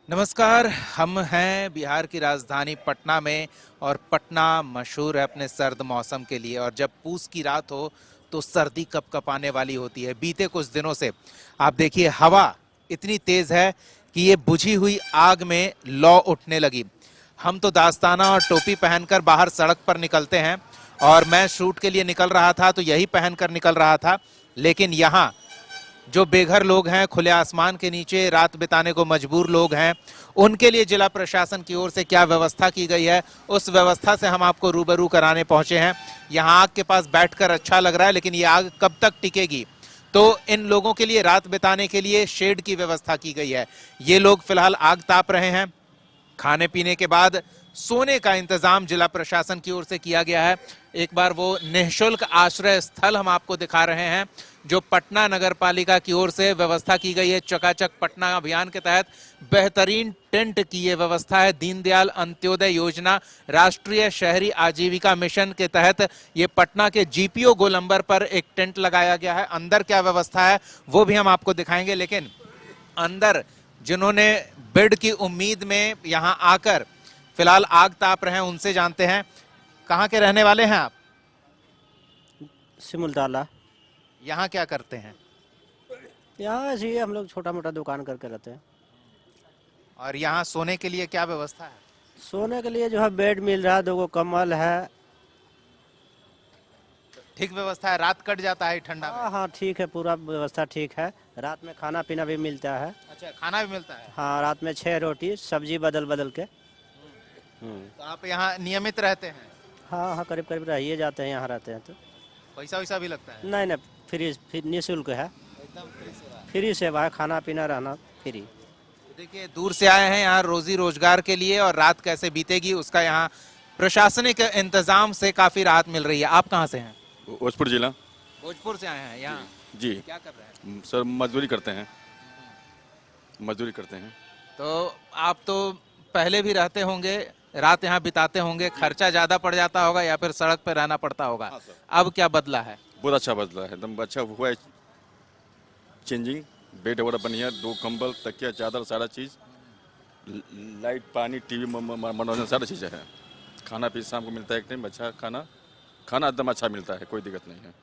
नमस्कार। हम हैं बिहार की राजधानी पटना में और पटना मशहूर है अपने सर्द मौसम के लिए। और जब पूस की रात हो तो सर्दी कपकपाने वाली होती है। बीते कुछ दिनों से आप देखिए हवा इतनी तेज है कि ये बुझी हुई आग में लौ उठने लगी। हम तो दास्ताना और टोपी पहनकर बाहर सड़क पर निकलते हैं और मैं शूट के लिए निकल रहा था तो यही पहनकर निकल रहा था। लेकिन यहाँ जो बेघर लोग हैं, खुले आसमान के नीचे रात बिताने को मजबूर लोग हैं, उनके लिए जिला प्रशासन की ओर से क्या व्यवस्था की गई है, उस व्यवस्था से हम आपको रूबरू कराने पहुंचे हैं। यहाँ आग के पास बैठकर अच्छा लग रहा है, लेकिन ये आग कब तक टिकेगी? तो इन लोगों के लिए रात बिताने के लिए शेड की व्यवस्था की गई है। ये लोग फिलहाल आग ताप रहे हैं। खाने पीने के बाद सोने का इंतजाम जिला प्रशासन की ओर से किया गया है। एक बार वो निःशुल्क आश्रय स्थल हम आपको दिखा रहे हैं जो पटना नगर पालिका की ओर से व्यवस्था की गई है। चकाचक पटना अभियान के तहत बेहतरीन टेंट की ये व्यवस्था है। दीनदयाल अंत्योदय योजना राष्ट्रीय शहरी आजीविका मिशन के तहत ये पटना के जीपीओ गोलंबर पर एक टेंट लगाया गया है। अंदर क्या व्यवस्था है वो भी हम आपको दिखाएंगे, लेकिन अंदर जिन्होंने बेड की उम्मीद में यहां आकर फिलहाल आग ताप रहे हैं उनसे जानते हैं। कहां के रहने वाले हैं आप? सिमुलताला। यहाँ क्या करते हैं? यहाँ ऐसे ही हम लोग छोटा मोटा दुकान करके रहते हैं। और यहाँ सोने के लिए क्या व्यवस्था है? सोने के लिए जो है बेड मिल रहा है, 2 कम्बल है। ठीक व्यवस्था है? रात कट जाता है ठंडा में? हाँ हाँ ठीक है, पूरा व्यवस्था ठीक है। रात में खाना पीना भी मिलता है। अच्छा, खाना भी मिलता है? हाँ, रात में 6 रोटी सब्जी बदल बदल के। तो आप यहाँ नियमित रहते हैं? हाँ हाँ, करीब करीब रहिए जाते हैं, यहाँ रहते हैं तो। पैसा वैसा भी लगता है? नहीं नहीं, फ्री निःशुल्क है। एकदम फ्री सेवा है। फ्री सेवा है, खाना पीना रहना फ्री। देखिए, दूर से आए हैं यहाँ रोजी रोजगार के लिए और रात कैसे बीतेगी उसका यहाँ प्रशासनिक इंतजाम से काफी राहत मिल रही है। आप कहाँ से हैं? भोजपुर जिला। भोजपुर से आए हैं यहाँ। जी क्या कर रहे हैं? सर, मजदूरी करते हैं। मजदूरी करते हैं। तो आप तो पहले भी रहते होंगे, रात यहाँ बिताते होंगे, खर्चा ज्यादा पड़ जाता होगा या फिर सड़क पर रहना पड़ता होगा? हाँ सर। अब क्या बदला है? बहुत अच्छा बदला है, एकदम अच्छा हुआ है। चेंजिंग बेड वगैरह बनी है, 2 कंबल, तकिया, चादर, सारा चीज़, लाइट, पानी, टीवी, मनोरंजन, सारा चीज़ें है। खाना भी शाम को मिलता है, एक टाइम अच्छा खाना। खाना एकदम अच्छा मिलता है, कोई दिक्कत नहीं है।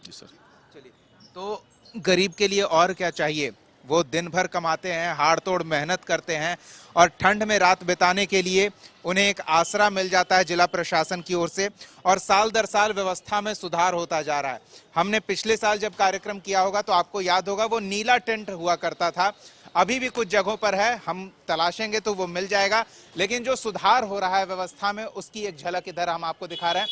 जी सर। चलिए, तो गरीब के लिए और क्या चाहिए? वो दिन भर कमाते हैं, हाड़ तोड़ मेहनत करते हैं और ठंड में रात बिताने के लिए उन्हें एक आसरा मिल जाता है जिला प्रशासन की ओर से। और साल दर साल व्यवस्था में सुधार होता जा रहा है। हमने पिछले साल जब कार्यक्रम किया होगा तो आपको याद होगा वो नीला टेंट हुआ करता था। अभी भी कुछ जगहों पर है, हम तलाशेंगे तो वो मिल जाएगा। लेकिन जो सुधार हो रहा है व्यवस्था में उसकी एक झलक इधर हम आपको दिखा रहे हैं।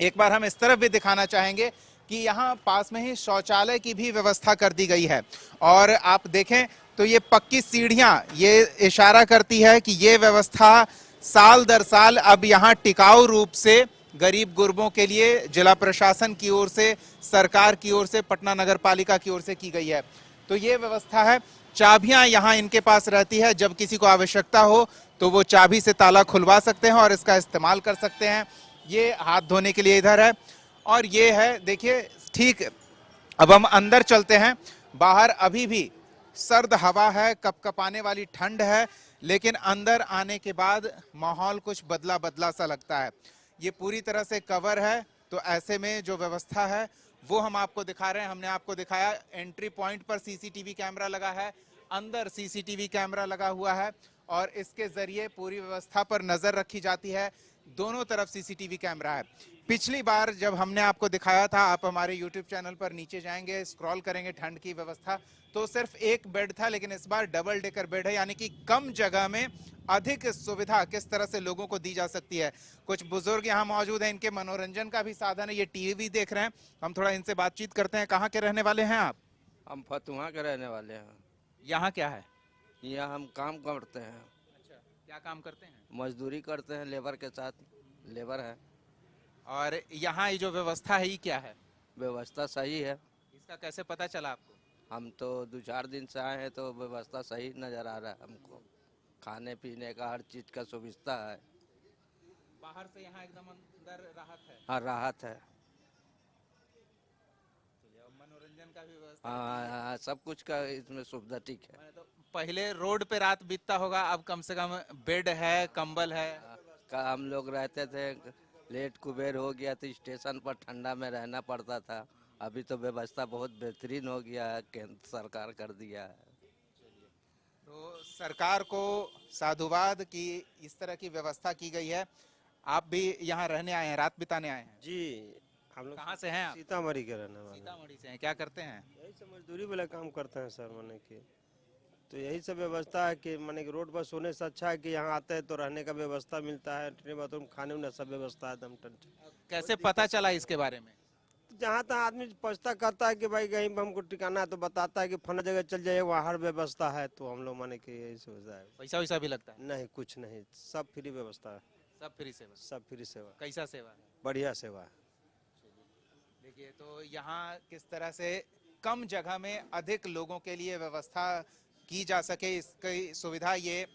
एक बार हम इस तरफ भी दिखाना चाहेंगे कि यहाँ पास में ही शौचालय की भी व्यवस्था कर दी गई है। और आप देखें तो ये पक्की सीढ़ियां ये इशारा करती है कि ये व्यवस्था साल दर साल अब यहाँ टिकाऊ रूप से गरीब गुरबों के लिए जिला प्रशासन की ओर से, सरकार की ओर से, पटना नगर पालिका की ओर से की गई है। तो ये व्यवस्था है। चाबियां यहाँ इनके पास रहती है, जब किसी को आवश्यकता हो तो वो चाबी से ताला खुलवा सकते हैं और इसका इस्तेमाल कर सकते हैं। ये हाथ धोने के लिए इधर है और ये है, देखिए ठीक। अब हम अंदर चलते हैं। बाहर अभी भी सर्द हवा है, कपकपाने वाली ठंड है, लेकिन अंदर आने के बाद माहौल कुछ बदला बदला सा लगता है। ये पूरी तरह से कवर है, तो ऐसे में जो व्यवस्था है वो हम आपको दिखा रहे हैं। हमने आपको दिखाया एंट्री पॉइंट पर सीसीटीवी कैमरा लगा है, अंदर सीसीटीवी कैमरा लगा हुआ है और इसके जरिए पूरी व्यवस्था पर नजर रखी जाती है। दोनों तरफ सीसीटीवी कैमरा है। पिछली बार जब हमने आपको दिखाया था, आप हमारे यूट्यूब चैनल पर नीचे जाएंगे, स्क्रॉल करेंगे ठंड की व्यवस्था, तो सिर्फ एक बेड था, लेकिन इस बार डबल डेकर बेड है, यानी कि कम जगह में अधिक सुविधा किस तरह से लोगों को दी जा सकती है। कुछ बुजुर्ग यहाँ मौजूद हैं, इनके मनोरंजन का भी साधन है, ये टीवी देख रहे हैं। हम थोड़ा इनसे बातचीत करते हैं। कहाँ के रहने वाले हैं आप? हम फतुहा के रहने वाले हैं। यहाँ क्या है? यहाँ हम काम करते हैं। अच्छा, क्या काम करते हैं? मजदूरी करते हैं, लेबर के साथ लेबर है। और यहाँ ये जो व्यवस्था है ये क्या है? व्यवस्था सही है। इसका कैसे पता चला आपको? हम तो 2-4 दिन से आए हैं तो व्यवस्था सही नज़र आ रहा है हमको। खाने पीने का हर चीज़ का सुविधा है। बाहर से यहाँ एकदम अंदर राहत है। हाँ, राहत है। मनोरंजन का भी व्यवस्था? हाँ, सब कुछ का इसमें सुविधा ठीक है। तो पहले रोड पे रात बीतता होगा, अब कम से कम बेड है, कंबल है। का हम लोग रहते थे, लेट कुबेर हो गया तो स्टेशन पर ठंडा में रहना पड़ता था। अभी तो व्यवस्था बहुत बेहतरीन हो गया है, केंद्र सरकार कर दिया है। तो सरकार को साधुवाद की इस तरह की व्यवस्था की गई है। आप भी यहाँ रहने आए हैं, रात बिताने आए हैं? जी, हम लोग कहाँ से हैं आप? सीतामढ़ी के रहने वाले हैं। सीतामढ़ी से हैं। क्या करते हैं? यही सब मजदूरी वाला काम करते हैं सर, माने कि तो यही सब व्यवस्था है कि माने कि रोड पर सोने से अच्छा है कि यहाँ आते हैं तो रहने का व्यवस्था मिलता है, ट्रेन बाथरूम खाने उन्हें सब व्यवस्था है एकदम टन। कैसे पता चला इसके बारे में? जहाँ तक आदमी पछता करता है कि भाई कहीं पे हमको ठिकाना है तो बताता है कि फला जगह चल जाइए, वहाँ हर व्यवस्था है, तो हम लोग माने कि यही सुविधा है। पैसा वैसा भी लगता है? नहीं, कुछ नहीं, सब फ्री व्यवस्था है, सब फ्री सेवा? सब फ्री सेवा, कैसा सेवा है? बढ़िया सेवा है। देखिए, तो यहाँ किस तरह से कम जगह में अधिक लोगों के लिए व्यवस्था की जा सके, इसकी सुविधा ये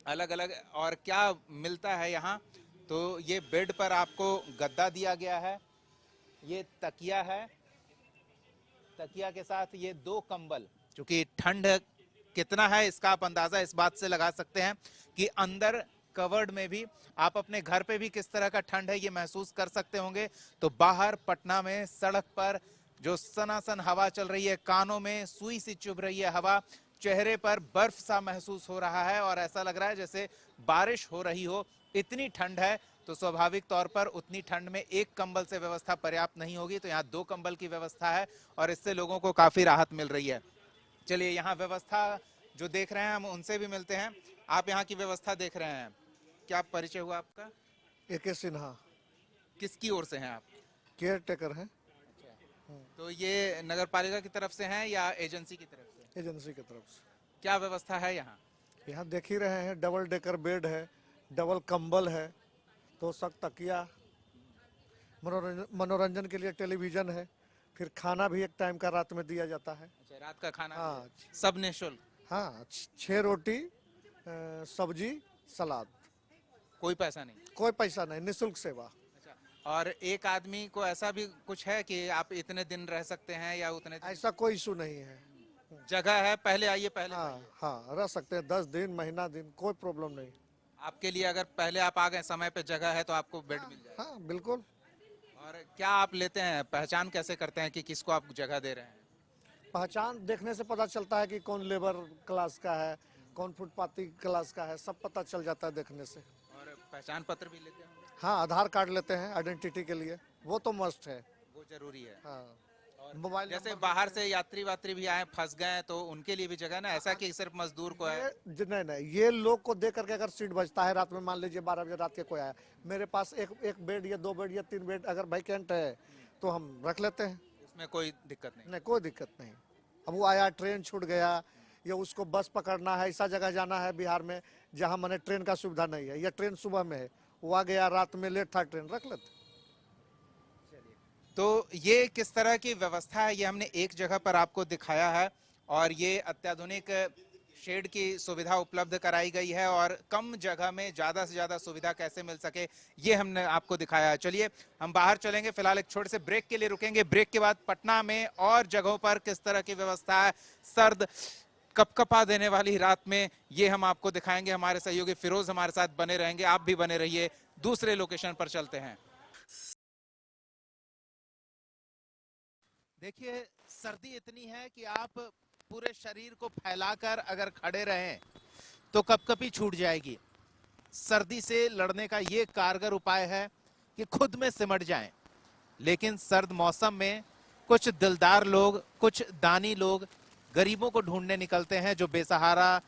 अलग अलग। और क्या मिलता है यहाँ? तो ये बेड पर आपको गद्दा दिया गया है, ये तकिया है, तकिया के साथ ये 2 कंबल। क्योंकि ठंड कितना है इसका आप अंदाजा इस बात से लगा सकते हैं कि अंदर कवर्ड में भी आप अपने घर पे भी किस तरह का ठंड है ये महसूस कर सकते होंगे। तो बाहर पटना में सड़क पर जो सनासन हवा चल रही है, कानों में सुई सी चुभ रही है हवा, चेहरे पर बर्फ सा महसूस हो रहा है और ऐसा लग रहा है जैसे बारिश हो रही हो, इतनी ठंड है। तो स्वाभाविक तौर पर उतनी ठंड में एक कंबल से व्यवस्था पर्याप्त नहीं होगी, तो यहाँ 2 कंबल की व्यवस्था है और इससे लोगों को काफी राहत मिल रही है। चलिए, यहाँ व्यवस्था जो देख रहे हैं हम उनसे भी मिलते हैं। आप यहाँ की व्यवस्था देख रहे हैं, क्या परिचय हुआ आपका? AK सिन्हा, किसकी ओर से हैं आप? केयर टेकर हैं, तो ये नगर पालिका की तरफ से हैं या एजेंसी की तरफ से? एजेंसी की तरफ से। क्या व्यवस्था है यहाँ? यहाँ देख ही रहे हैं, डबल डेकर बेड है, डबल कंबल है, 2 सख्त तकिया, मनोरंजन के लिए टेलीविजन है, फिर खाना भी एक टाइम का रात में दिया जाता है। अच्छा, रात का खाना हाँ। भी है? सब निःशुल्क? हाँ, 6 रोटी, सब्जी, सलाद, कोई पैसा नहीं? कोई पैसा नहीं, निःशुल्क सेवा। अच्छा, और एक आदमी को ऐसा भी कुछ है कि आप इतने दिन रह सकते हैं या उतने दिन? ऐसा कोई इशू नहीं है। जगह है, पहले आइए पहले हाँ जाइए। हाँ, रह सकते हैं 10 दिन, महीना दिन, कोई प्रॉब्लम नहीं। आपके लिए अगर पहले आप आ गए समय पे जगह है तो आपको बेड मिल जाएगा। हाँ बिल्कुल। और क्या आप लेते हैं, पहचान कैसे करते हैं कि किसको आप जगह दे रहे हैं? पहचान देखने से पता चलता है कि कौन लेबर क्लास का है, कौन फुटपाथी क्लास का है, सब पता चल जाता है देखने से। और पहचान पत्र भी लेते होंगे? हाँ, आधार कार्ड लेते हैं आइडेंटिटी के लिए, वो तो मस्ट है। वो जरूरी है। हाँ, और मोबाइल जैसे नंबर बाहर से यात्री वात्री भी आए फंस गए तो उनके लिए भी जगह ना, ऐसा कि सिर्फ मजदूर को है? नहीं नहीं, ये लोग को देख करके अगर सीट बचता है रात में, मान लीजिए 12 बजे रात के कोई आया, मेरे पास एक बेड या 2 बेड या 3 बेड अगर वैकेंट है तो हम रख लेते हैं, उसमें कोई दिक्कत नहीं? नहीं कोई दिक्कत नहीं। अब वो आया, ट्रेन छूट गया या उसको बस पकड़ना है, ऐसा जगह जाना है बिहार में जहाँ मैंने ट्रेन का सुविधा नहीं है, या ट्रेन सुबह में है, वो आ गया रात में, लेट था ट्रेन, रख लेते। तो ये किस तरह की व्यवस्था है ये हमने एक जगह पर आपको दिखाया है और ये अत्याधुनिक शेड की सुविधा उपलब्ध कराई गई है और कम जगह में ज्यादा से ज्यादा सुविधा कैसे मिल सके ये हमने आपको दिखाया है। चलिए हम बाहर चलेंगे, फिलहाल एक छोटे से ब्रेक के लिए रुकेंगे। ब्रेक के बाद पटना में और जगहों पर किस तरह की व्यवस्था है, सर्द कपकपा देने वाली रात में, ये हम आपको दिखाएंगे। हमारे सहयोगी फिरोज हमारे साथ बने रहेंगे, आप भी बने रहिए। दूसरे लोकेशन पर चलते हैं। देखिए, सर्दी इतनी है कि आप पूरे शरीर को फैलाकर अगर खड़े रहें तो कपकपी छूट जाएगी। सर्दी से लड़ने का ये कारगर उपाय है कि खुद में सिमट जाएं। लेकिन सर्द मौसम में कुछ दिलदार लोग, कुछ दानी लोग गरीबों को ढूंढने निकलते हैं जो बेसहारा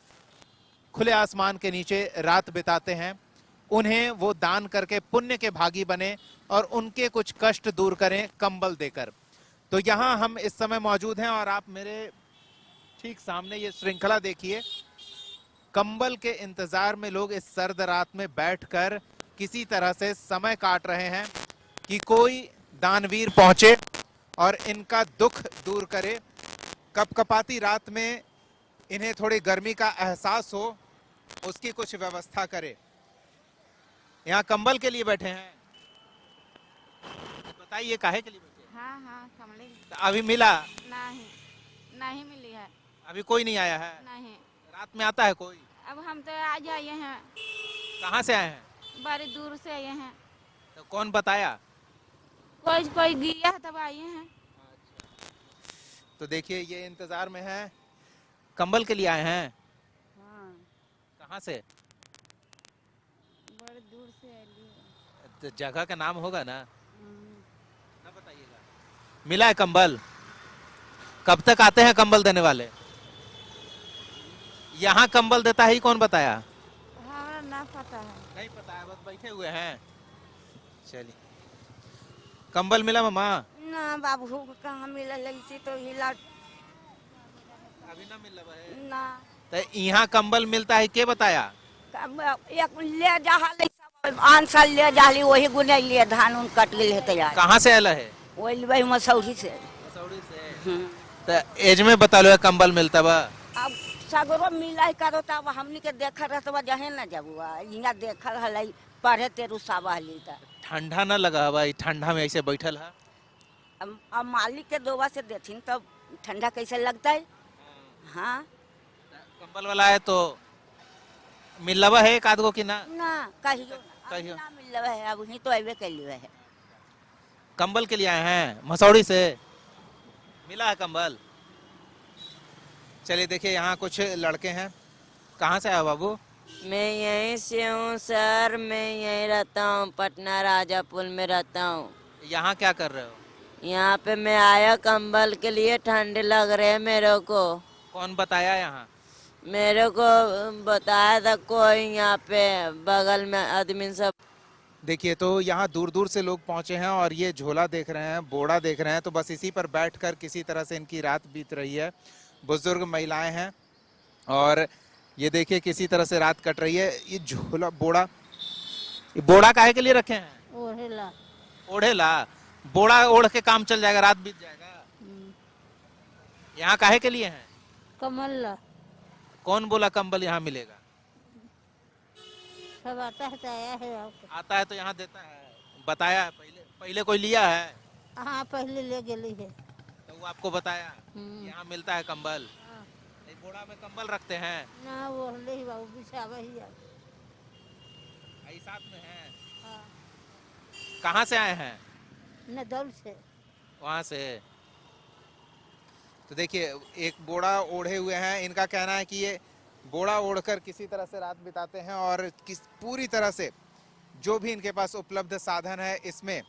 खुले आसमान के नीचे रात बिताते हैं। उन्हें वो दान करके पुण्य के भागी बने और उनके कुछ कष्ट दूर करें कंबल देकर। तो यहाँ हम इस समय मौजूद हैं और आप मेरे ठीक सामने ये श्रृंखला देखिए। कंबल के इंतजार में लोग इस सर्द रात में बैठकर किसी तरह से समय काट रहे हैं कि कोई दानवीर पहुंचे और इनका दुख दूर करे। कपकपाती रात में इन्हें थोड़ी गर्मी का एहसास हो, उसकी कुछ व्यवस्था करे। यहाँ कंबल के लिए बैठे हैं, बताइए काहे के लिए बैठे हैं? हाँ हाँ, कमरे तो अभी मिला? नहीं, नहीं मिली है। अभी कोई नहीं आया है? नहीं, रात में आता है कोई? अब हम तो आज आए हैं, कहाँ से आए हैं? बड़ी दूर से आए हैं। तो कौन बताया? कोई गया तब आए हैं। तो देखिए ये इंतजार में है, कंबल के लिए आए हैं। हाँ, कहाँ से? बड़ी दूर से आए। तो जगह का नाम होगा ना, ना बताइएगा। मिला है कंबल? कब तक आते हैं कंबल देने वाले? यहाँ कंबल देता है ही कौन बताया? हमारा ना पता है। नहीं पता है, बस बैठे हुए हैं। चलिए, कंबल मिला मामा? ना बाबू कहाँ मिला, इसी तो हिला। अभी ना मिला है ना तो यहाँ कंबल मिलता है के बताया? एक ले जा आन साल ले जा वही गुने लिए धान उन कट गए तैयार। कहाँ से आला है? वही वही मसौरी से। मसौरी से। तो एज में बता लो कंबल मिलता बा? अब सगरो मिला करो तब हमनी के देख रहे जहे न जब यहाँ देख रहा पढ़े तेरू साबली था। ठंडा ना लगा भाई? ठंडा में ऐसे बैठल है। अब मालिक के दोबा से देथिन तब ठंडा कैसे लगता है। हाँ, कंबल वाला है तो मिलवा है एक आध गो की ना? ना कहियो कहियो। ना मिल है, अब ही तो अबे कर लिए है। कंबल के लिए आए हैं मसौड़ी से? मिला है कंबल? चलिए देखिए यहाँ कुछ लड़के हैं। कहाँ से आए बाबू? मैं यहीं से हूँ सर, मैं यहीं रहता हूँ, पटना राजापुर में रहता हूँ। यहाँ क्या कर रहे हो? यहाँ पे मैं आया कंबल के लिए, ठंड लग रहे है मेरे को। कौन बताया यहाँ? मेरे को बताया था कोई यहाँ पे बगल में आदमी सब। देखिए तो यहाँ दूर दूर से लोग पहुंचे हैं और ये झोला देख रहे हैं, बोड़ा देख रहे हैं, तो बस इसी पर बैठकर किसी तरह से इनकी रात बीत रही है। बुजुर्ग महिलाएं हैं और ये देखिए किसी तरह से रात कट रही है। ये झोला बोड़ा, ये बोड़ा काहे के लिए रखे हैं? ओढ़ेला। ओढ़ेला? बोड़ा ओढ़ के काम चल जाएगा, रात बीत जाएगा। यहाँ काहे के लिए हैं? कमल कौन बोला कंबल यहाँ मिलेगा? सब आता है तो आया है। आता है तो यहाँ देता है, बताया है पहले? पहले कोई लिया है? हाँ, पहले ले गई है। तो वो आपको बताया यहाँ मिलता है कंबल? एक बोड़ा में कंबल रखते हैं ना वो ले ही बाबू बिछावा ही है। आई साथ में है। कहाँ से आए हैं? नदौल से। वहां से। तो देखिए एक बोड़ा ओढ़े हुए हैं। इनका कहना है कि ये बोड़ा ओढ़कर किसी तरह से रात बिताते हैं और किस पूरी तरह से जो भी इनके पास उपलब्ध साधन है इसमें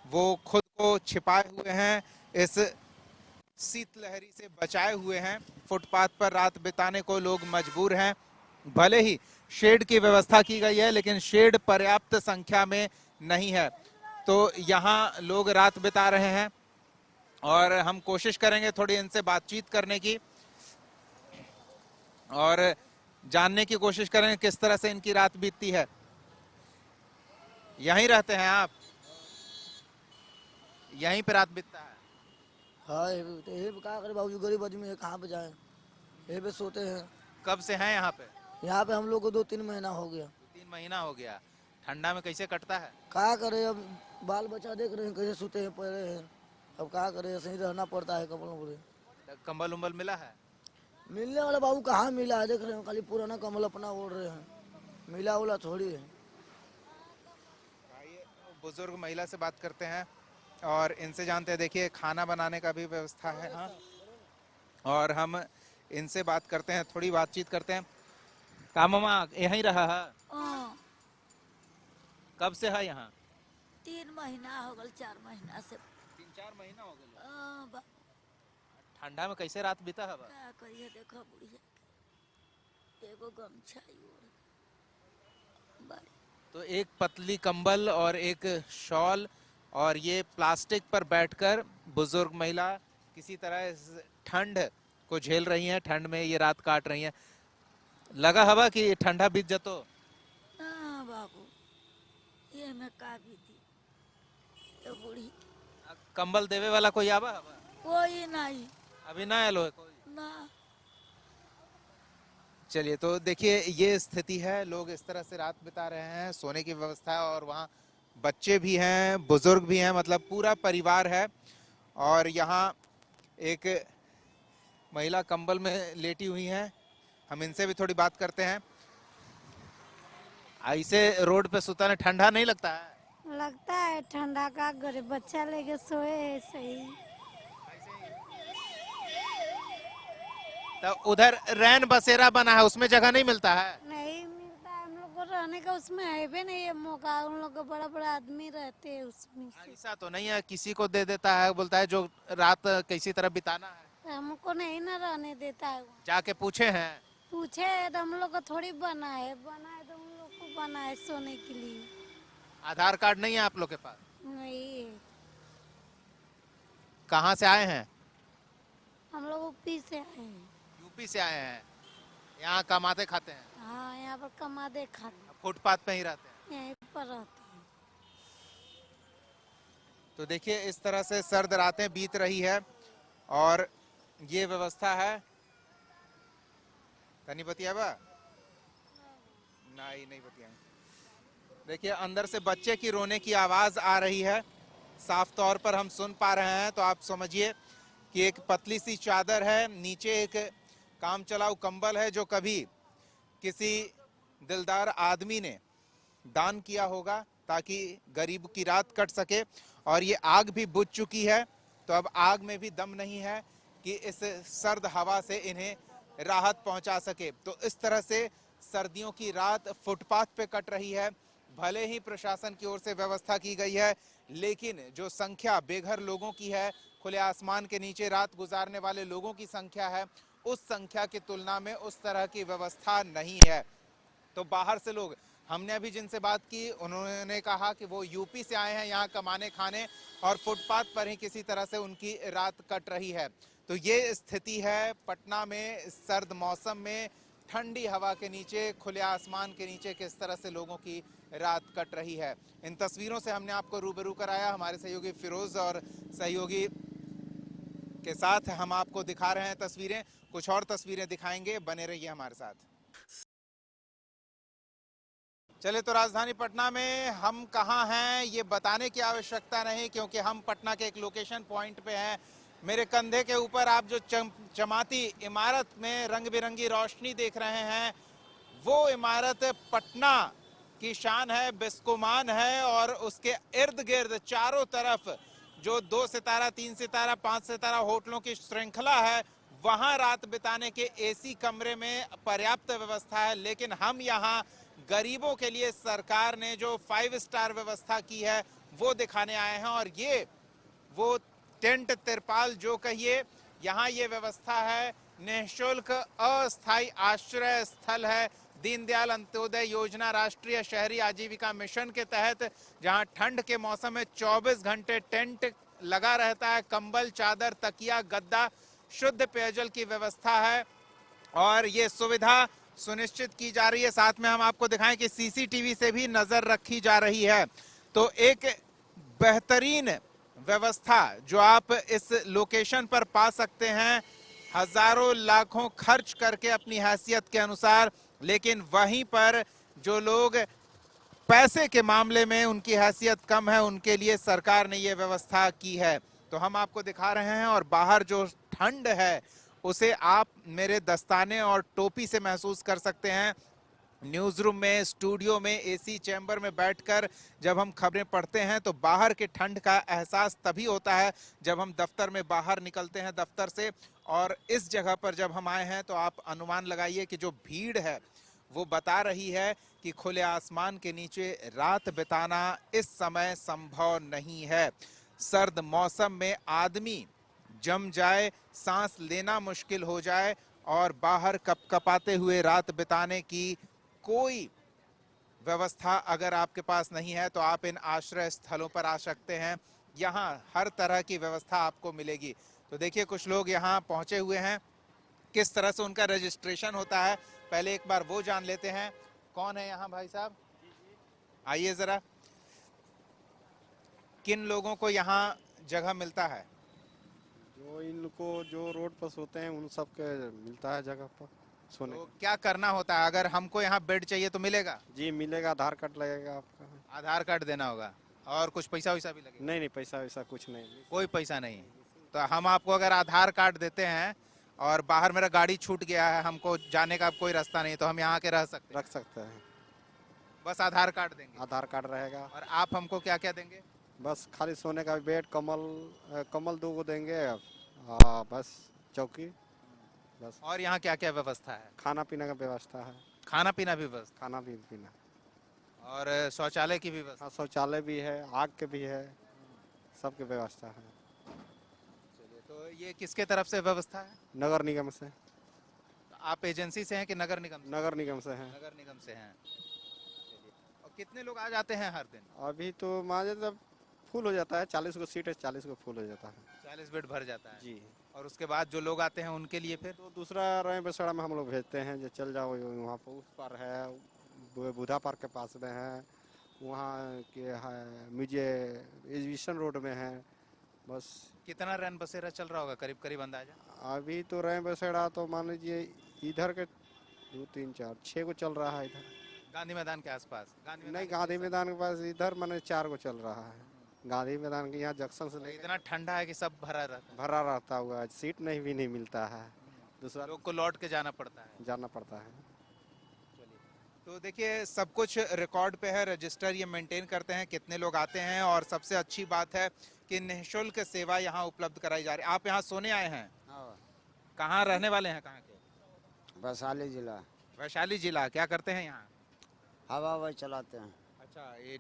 वो खुद को छिपाए हुए हैं, इस शीतलहरी से बचाए हुए हैं। फुटपाथ पर रात बिताने को लोग मजबूर हैं। भले ही शेड की व्यवस्था की गई है लेकिन शेड पर्याप्त संख्या में नहीं है, तो यहाँ लोग रात बिता रहे हैं और हम कोशिश करेंगे थोड़ी इनसे बातचीत करने की और जानने की कोशिश करेंगे किस तरह से इनकी रात बीतती है। यहीं रहते हैं आप? यहीं पे रात बीतता है? हाँ, ये क्या करे बाबू, गरीब आदमी है, कहाँ पे जाए, यहीं पे सोते हैं। कब से हैं यहाँ पे? यहाँ पे हम लोग को 2-3 महीना हो गया। 3 महीना हो गया। ठंडा में कैसे कटता है? क्या करे, अब बाल बच्चा देख रहे हैं कैसे सोते हैं, पड़े हैं, अब क्या करे, ऐसे ही रहना पड़ता है। कंबल उम्बल मिला है? मिलने वाला बाबू कहाँ मिला है, देख रहे हैं खाली पुराना कम्बल अपना ओढ़ रहे हैं, मिला वाला थोड़ी है। बुजुर्ग महिला से बात करते हैं और इनसे जानते हैं। देखिए खाना बनाने का भी व्यवस्था है। हाँ, और हम इनसे बात करते हैं, थोड़ी बातचीत करते हैं। का मामा यहीं रहा है? कब से है यहाँ? 3 महीना हो गल, 4 महीना से। 3-4 महीना हो गए। बा- ठंडा में कैसे रात बीता है? क्या करिए, देखो बुढ़िया एगो गमछा ही ओढ़ बड़ी। तो एक पतली कंबल और एक शॉल और ये प्लास्टिक पर बैठकर बुजुर्ग महिला किसी तरह इस ठंड को झेल रही हैं। ठंड में ये रात काट रही हैं। लगा हवा कि ठंडा बीत जातो? हाँ बाबू, ये में का भी थी ये बूढ़ी, कंबल देवे वाला कोई आवा हवा? कोई नहीं अभी ना आलो है कोई? ना। चलिए तो देखिए ये स्थिति है, लोग इस तरह से रात बिता रहे हैं। सोने की व्यवस्था है और वहाँ बच्चे भी हैं, बुजुर्ग भी हैं, मतलब पूरा परिवार है। और यहाँ एक महिला कंबल में लेटी हुई हैं, हम इनसे भी थोड़ी बात करते हैं। ऐसे रोड पे सुताने ठंडा नहीं लगता है? लगता है ठंडा, का गरीब बच्चा लेके सोए है सही। तो उधर रैन बसेरा बना है, उसमें जगह नहीं मिलता है? नहीं मिलता है, हम लोग को रहने का उसमें है भी नहीं है मौका। उन लोग को बड़ा बड़ा आदमी रहते हैं उसमें से। ऐसा तो नहीं है किसी को दे देता है, बोलता है जो रात किसी तरह बिताना है? हमको नहीं ना रहने देता है वहाँ। जाके पूछे हैं? पूछे तो हम लोग को थोड़ी बना है तो उन लोग को बना है सोने के लिए। आधार कार्ड नहीं है आप लोग के पास? नहीं है। कहाँ से आए हैं? हम लोग यूपी से आए हैं। यूपी से आए हैं, यहाँ कमाते खाते हैं? हाँ, यहाँ पर कमा दे खाते फुटपाथ पे ही रहते हैं? यहीं पर रहते हैं। तो देखिए इस तरह से सर्द रातें बीत रही है और ये व्यवस्था है। तनी बतिया बा नहीं बतिया। देखिए अंदर से बच्चे की रोने की आवाज आ रही है, साफ तौर पर हम सुन पा रहे हैं। तो आप समझिए कि एक पतली सी चादर है, नीचे एक काम चलाऊ कंबल है जो कभी किसी दिलदार आदमी ने दान किया होगा ताकि गरीब की रात कट सके। और ये आग भी बुझ चुकी है, तो अब आग में भी दम नहीं है कि इस सर्द हवा से इन्हें राहत पहुंचा सके। तो इस तरह से सर्दियों की रात फुटपाथ पे कट रही है। भले ही प्रशासन की ओर से व्यवस्था की गई है, लेकिन जो संख्या बेघर लोगों की है, खुले आसमान के नीचे रात गुजारने वाले लोगों की संख्या है, उस संख्या की तुलना में उस तरह की व्यवस्था नहीं है। तो बाहर से लोग, हमने अभी जिनसे बात की उन्होंने कहा कि वो यूपी से आए हैं यहाँ कमाने खाने, और फुटपाथ पर ही किसी तरह से उनकी रात कट रही है। तो ये स्थिति है पटना में सर्द मौसम में, ठंडी हवा के नीचे, खुले आसमान के नीचे किस तरह से लोगों की रात कट रही है। इन तस्वीरों से हमने आपको रूबरू कराया। हमारे सहयोगी फिरोज और सहयोगी के साथ हम आपको दिखा रहे हैं तस्वीरें, कुछ और तस्वीरें दिखाएंगे, बने रहिए हमारे साथ। चले तो राजधानी पटना में हम कहाँ हैं ये बताने की आवश्यकता नहीं, क्योंकि हम पटना के एक लोकेशन पॉइंट पे हैं। मेरे कंधे के ऊपर आप जो चमाती इमारत में रंग बिरंगी रोशनी देख रहे हैं, वो इमारत पटना की शान है, बिस्कोमान है। और उसके इर्द गिर्द चारों तरफ जो 2 सितारा, 3 सितारा, 5 सितारा होटलों की श्रृंखला है, वहां रात बिताने के एसी कमरे में पर्याप्त व्यवस्था है। लेकिन हम यहाँ गरीबों के लिए सरकार ने जो 5 स्टार व्यवस्था की है वो दिखाने आए हैं। और ये वो टेंट तिरपाल जो कहिए, यहाँ ये व्यवस्था है। निःशुल्क अस्थायी आश्रय स्थल है, दीनदयाल अंत्योदय योजना राष्ट्रीय शहरी आजीविका मिशन के तहत, जहां ठंड के मौसम में 24 घंटे टेंट लगा रहता है। कंबल, चादर, तकिया, गद्दा, शुद्ध पेयजल की व्यवस्था है और ये सुविधा सुनिश्चित की जा रही है। साथ में हम आपको दिखाएं कि सीसीटीवी से भी नजर रखी जा रही है। तो एक बेहतरीन व्यवस्था जो आप इस लोकेशन पर पा सकते हैं, हजारों लाखों खर्च करके अपनी हैसियत के अनुसार, लेकिन वहीं पर जो लोग पैसे के मामले में उनकी हैसियत कम है, उनके लिए सरकार ने ये व्यवस्था की है। तो हम आपको दिखा रहे हैं और बाहर जो ठंड है उसे आप मेरे दस्ताने और टोपी से महसूस कर सकते हैं। न्यूज़ रूम में, स्टूडियो में, एसी चैम्बर में बैठकर जब हम खबरें पढ़ते हैं तो बाहर के ठंड का एहसास तभी होता है जब हम दफ्तर में बाहर निकलते हैं दफ्तर से। और इस जगह पर जब हम आए हैं तो आप अनुमान लगाइए कि जो भीड़ है वो बता रही है कि खुले आसमान के नीचे रात बिताना इस समय संभव नहीं है। सर्द मौसम में आदमी जम जाए, सांस लेना मुश्किल हो जाए और बाहर कपकपाते हुए रात बिताने की कोई व्यवस्था अगर आपके पास नहीं है तो आप इन आश्रय स्थलों पर आ सकते हैं। यहाँ हर तरह की व्यवस्था आपको मिलेगी। तो देखिए कुछ लोग यहाँ पहुंचे हुए हैं, किस तरह से उनका रजिस्ट्रेशन होता है पहले एक बार वो जान लेते हैं। कौन है यहाँ भाई साहब, आइए जरा। किन लोगों को यहाँ जगह मिलता है? जो इनको जो रोड पर सोते हैं उन सब के मिलता है जगह पर सोने। तो क्या करना होता है अगर हमको यहाँ बेड चाहिए तो मिलेगा? जी मिलेगा, आधार कार्ड लगेगा आपका। आधार कार्ड देना होगा और कुछ पैसा वैसा भी लगेगा? नहीं पैसा वैसा कुछ नहीं। कोई पैसा नहीं। तो हम आपको अगर आधार कार्ड देते हैं और बाहर मेरा गाड़ी छूट गया है, हमको जाने का कोई रास्ता नहीं, तो हम यहाँ के रह सकते हैं? रख सकते हैं, बस आधार कार्ड देंगे? आधार कार्ड रहेगा। और आप हमको क्या क्या देंगे? बस खाली सोने का बेड, कमल 2 को देंगे, बस चौकी, बस। और यहाँ क्या क्या व्यवस्था है? खाना पीना का व्यवस्था है, खाना पीना भी व्यवस्था, खाना भी पीना, और शौचालय की भी व्यवस्था? हाँ, शौचालय भी है, आग के भी है, सबकी व्यवस्था है। चलिए, तो ये किसके तरफ से व्यवस्था है? नगर निगम से। तो आप एजेंसी से हैं कि नगर निगम से? नगर निगम से हैं। नगर निगम से हैं। चलिए, और कितने लोग आ जाते हैं हर दिन? अभी तो मान जब फुल हो जाता है, 40 को सीट है, 40 को फुल हो जाता है 40 बेड भर जाता है जी। और उसके बाद जो लोग आते हैं उनके लिए फिर? तो दूसरा रहे बसड़ा में हम लोग भेजते हैं, जो चल जाओ वहाँ पर, उस पर है, बुधा पार्क के पास में है, वहाँ के है, मुझे एजुकेशन रोड में है, बस। कितना रैन बसेरा चल रहा होगा करीब करीब अंदाजा? अभी तो रहे बसेड़ा तो मान लीजिए इधर के 2 3 4 6 को चल रहा है इधर। गांधी मैदान के आसपास? नहीं, गांधी मैदान के पास इधर मैंने 4 को चल रहा है। गांधी मैदान के यहाँ जंक्शन से तो लेकर इतना ठंडा है कि सब भरा रहता है, भरा रहता हुआ, सीट नहीं भी नहीं मिलता है, दूसरा लोग को लौट के जाना पड़ता है। जाना पड़ता है। तो देखिए, सब कुछ रिकॉर्ड पे है, रजिस्टर ये मेंटेन करते हैं कितने लोग आते हैं, और सबसे अच्छी बात है कि निःशुल्क सेवा यहाँ उपलब्ध कराई जा रही है। आप यहाँ सोने आए हैं? कहाँ रहने वाले हैं, कहाँ के? वैशाली जिला। वैशाली जिला। क्या करते हैं यहाँ? हवा चलाते हैं। अच्छा, ये